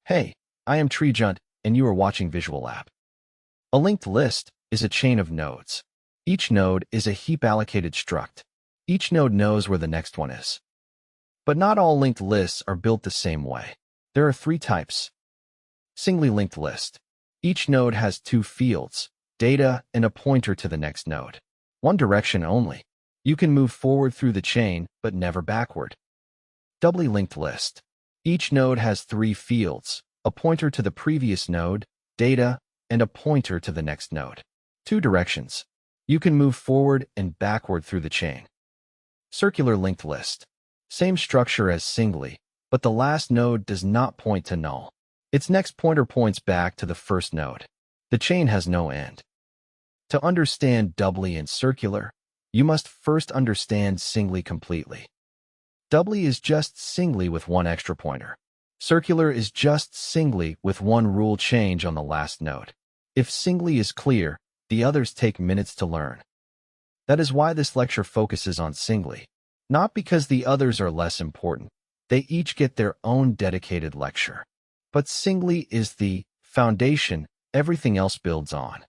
Hey, I am Treejunt, and you are watching Visuallab. A linked list is a chain of nodes. Each node is a heap allocated struct. Each node knows where the next one is. But not all linked lists are built the same way. There are three types. Singly linked list. Each node has two fields, data and a pointer to the next node. One direction only. You can move forward through the chain, but never backward. Doubly linked list. Each node has three fields, a pointer to the previous node, data, and a pointer to the next node. Two directions. You can move forward and backward through the chain. Circular linked list. Same structure as singly, but the last node does not point to null. Its next pointer points back to the first node. The chain has no end. To understand doubly and circular, you must first understand singly completely. Doubly is just singly with one extra pointer. Circular is just singly with one rule change on the last node. If singly is clear, the others take minutes to learn. That is why this lecture focuses on singly. Not because the others are less important. They each get their own dedicated lecture. But singly is the foundation everything else builds on.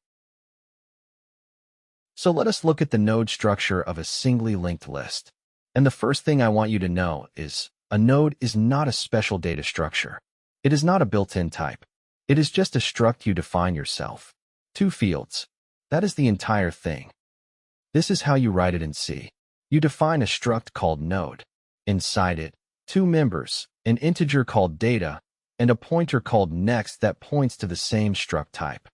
So let us look at the node structure of a singly linked list. And the first thing I want you to know is a node is not a special data structure. It is not a built-in type. It is just a struct you define yourself. Two fields. That is the entire thing. This is how you write it in C. You define a struct called node. Inside it, two members, an integer called data, and a pointer called next that points to the same struct type.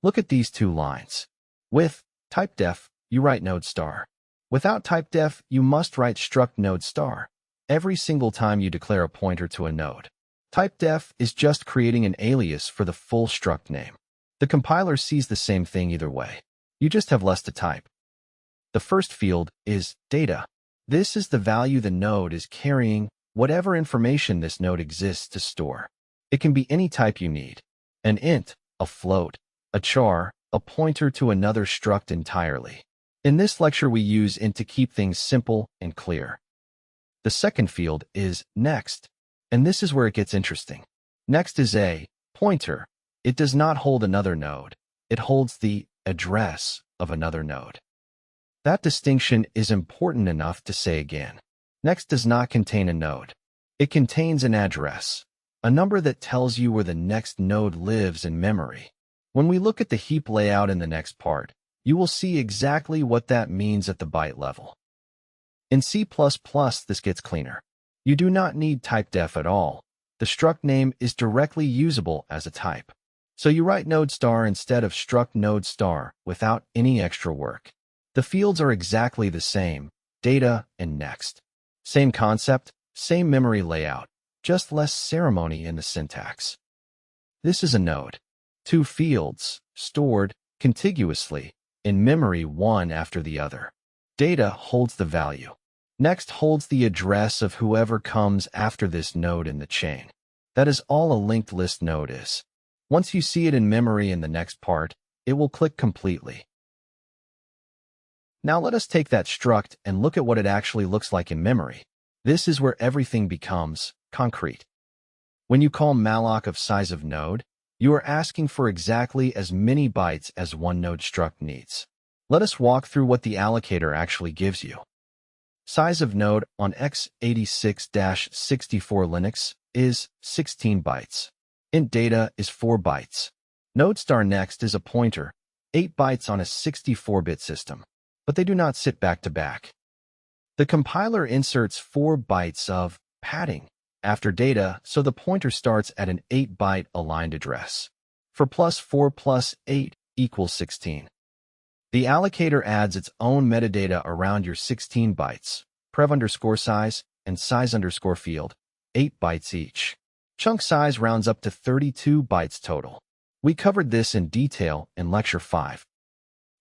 Look at these two lines. With typedef, you write node star. Without typedef, you must write struct node star every single time you declare a pointer to a node. Typedef is just creating an alias for the full struct name. The compiler sees the same thing either way. You just have less to type. The first field is data. This is the value the node is carrying, whatever information this node exists to store. It can be any type you need. An int, a float, a char, a pointer to another struct entirely. In this lecture, we use int to keep things simple and clear. The second field is next, and this is where it gets interesting. Next is a pointer. It does not hold another node. It holds the address of another node. That distinction is important enough to say again. Next does not contain a node. It contains an address, a number that tells you where the next node lives in memory. When we look at the heap layout in the next part, you will see exactly what that means at the byte level. In C++, this gets cleaner. You do not need typedef at all. The struct name is directly usable as a type. So you write node star instead of struct node star without any extra work. The fields are exactly the same, data and next. Same concept, same memory layout, just less ceremony in the syntax. This is a node. Two fields, stored contiguously, in memory one after the other. Data holds the value. Next holds the address of whoever comes after this node in the chain. That is all a linked list node is. Once you see it in memory in the next part, it will click completely. Now let us take that struct and look at what it actually looks like in memory. This is where everything becomes concrete. When you call malloc of size of node, you are asking for exactly as many bytes as one node struct needs. Let us walk through what the allocator actually gives you. Size of node on x86-64 Linux is 16 bytes. Int data is 4 bytes. Node star next is a pointer, 8 bytes on a 64-bit system, but they do not sit back to back. The compiler inserts 4 bytes of padding after data, so the pointer starts at an 8-byte aligned address. For +4 + 8 = 16. The allocator adds its own metadata around your 16 bytes, prev_size and size_ field, 8 bytes each. Chunk size rounds up to 32 bytes total. We covered this in detail in Lecture 5.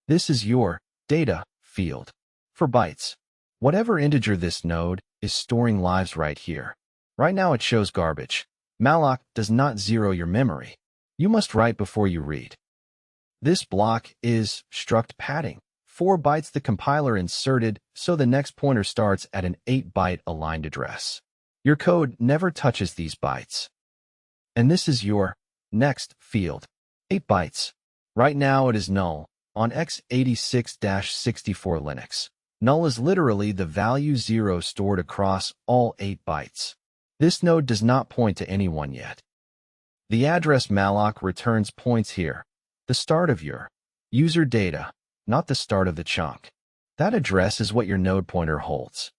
This is your data field. For bytes, whatever integer this node is storing lives right here. Right now it shows garbage. Malloc does not zero your memory. You must write before you read. This block is struct padding. 4 bytes the compiler inserted, so the next pointer starts at an 8-byte aligned address. Your code never touches these bytes. And this is your next field, 8 bytes. Right now it is null on x86-64 Linux. Null is literally the value 0 stored across all 8 bytes. This node does not point to anyone yet. The address malloc returns points here, the start of your user data, not the start of the chunk. That address is what your node pointer holds.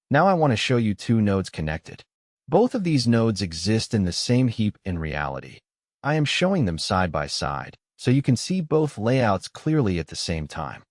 Now I want to show you two nodes connected. Both of these nodes exist in the same heap in reality. I am showing them side by side, so you can see both layouts clearly at the same time.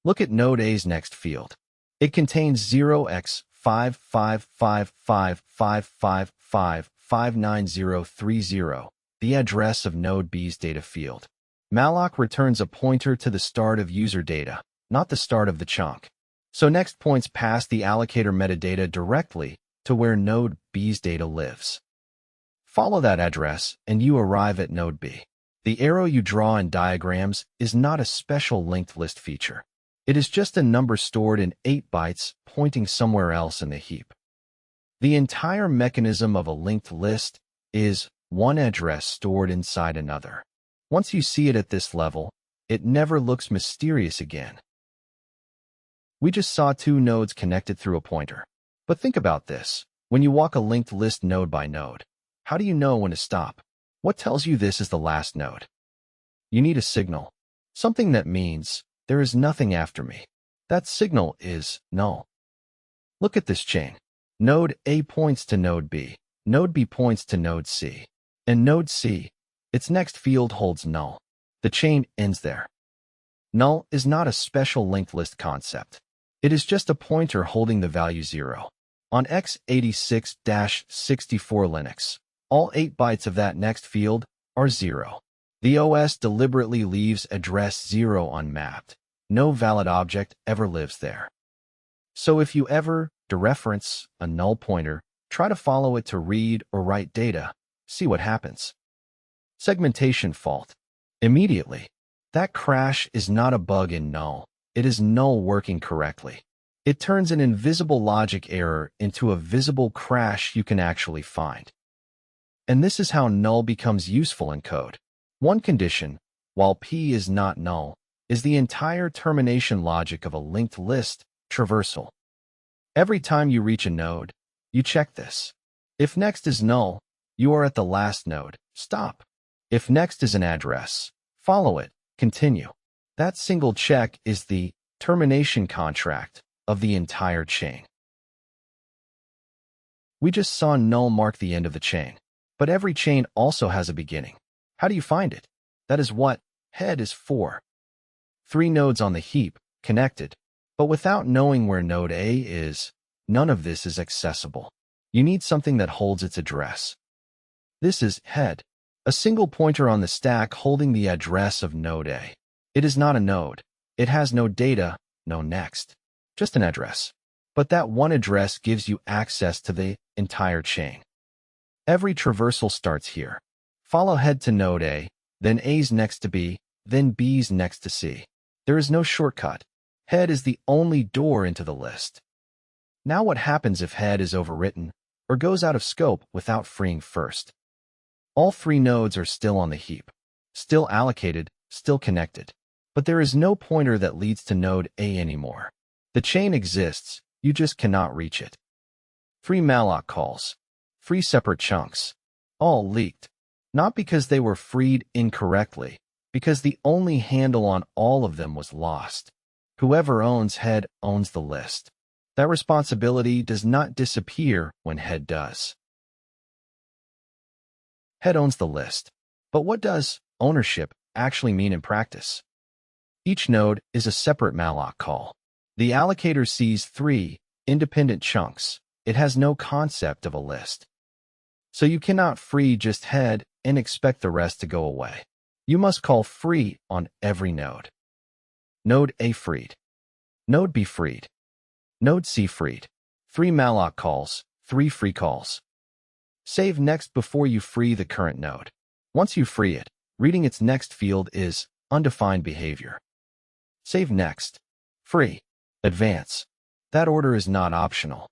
Look at node A's next field. It contains 0x555555559030, the address of node B's data field. Malloc returns a pointer to the start of user data, not the start of the chunk. So next points past the allocator metadata directly to where node B's data lives. Follow that address and you arrive at node B. The arrow you draw in diagrams is not a special linked list feature. It is just a number stored in 8 bytes pointing somewhere else in the heap. The entire mechanism of a linked list is one address stored inside another. Once you see it at this level, it never looks mysterious again. We just saw two nodes connected through a pointer. But think about this. When you walk a linked list node by node, how do you know when to stop? What tells you this is the last node? You need a signal. Something that means there is nothing after me. That signal is null. Look at this chain. Node A points to node B. Node B points to node C. And node C, its next field holds null. The chain ends there. Null is not a special linked list concept. It is just a pointer holding the value 0. On x86-64 Linux, all 8 bytes of that next field are 0. The OS deliberately leaves address 0 unmapped. No valid object ever lives there. So if you ever dereference a null pointer, try to follow it to read or write data. See what happens. Segmentation fault. Immediately. That crash is not a bug in null. It is null working correctly. It turns an invisible logic error into a visible crash you can actually find. And this is how null becomes useful in code. One condition, while P is not null, is the entire termination logic of a linked list traversal. Every time you reach a node, you check this. If next is null, you are at the last node. Stop. If next is an address, follow it. Continue. That single check is the termination contract of the entire chain. We just saw null mark the end of the chain, but every chain also has a beginning. How do you find it? That is what head is for. 3 nodes on the heap, connected, but without knowing where node A is, none of this is accessible. You need something that holds its address. This is head, a single pointer on the stack holding the address of node A. It is not a node. It has no data, no next, just an address. But that one address gives you access to the entire chain. Every traversal starts here. Follow head to node A, then A's next to B, then B's next to C. There is no shortcut. Head is the only door into the list. Now what happens if head is overwritten or goes out of scope without freeing first? All 3 nodes are still on the heap, still allocated, still connected. But there is no pointer that leads to node A anymore. The chain exists, you just cannot reach it. 3 malloc calls, 3 separate chunks, all leaked. Not because they were freed incorrectly, because the only handle on all of them was lost. Whoever owns head owns the list. That responsibility does not disappear when head does. Head owns the list. But what does ownership actually mean in practice? Each node is a separate malloc call. The allocator sees 3 independent chunks. It has no concept of a list. So you cannot free just head and expect the rest to go away. You must call free on every node. Node A freed. Node B freed. Node C freed. 3 malloc calls, 3 free calls. Save next before you free the current node. Once you free it, reading its next field is undefined behavior. Save next. Free. Advance. That order is not optional.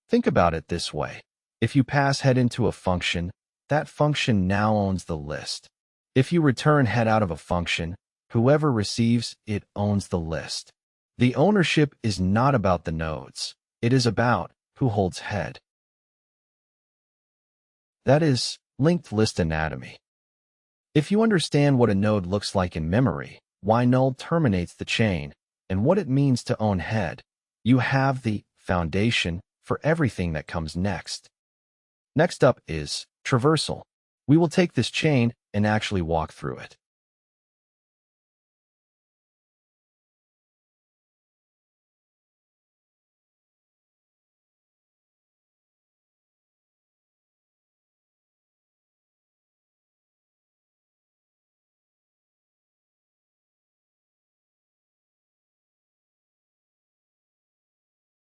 Think about it this way. If you pass head into a function, that function now owns the list. If you return head out of a function, whoever receives it owns the list. The ownership is not about the nodes. It is about who holds head. That is linked list anatomy. If you understand what a node looks like in memory, why null terminates the chain, and what it means to own head, you have the foundation for everything that comes next. Next up is traversal. We will take this chain and actually walk through it.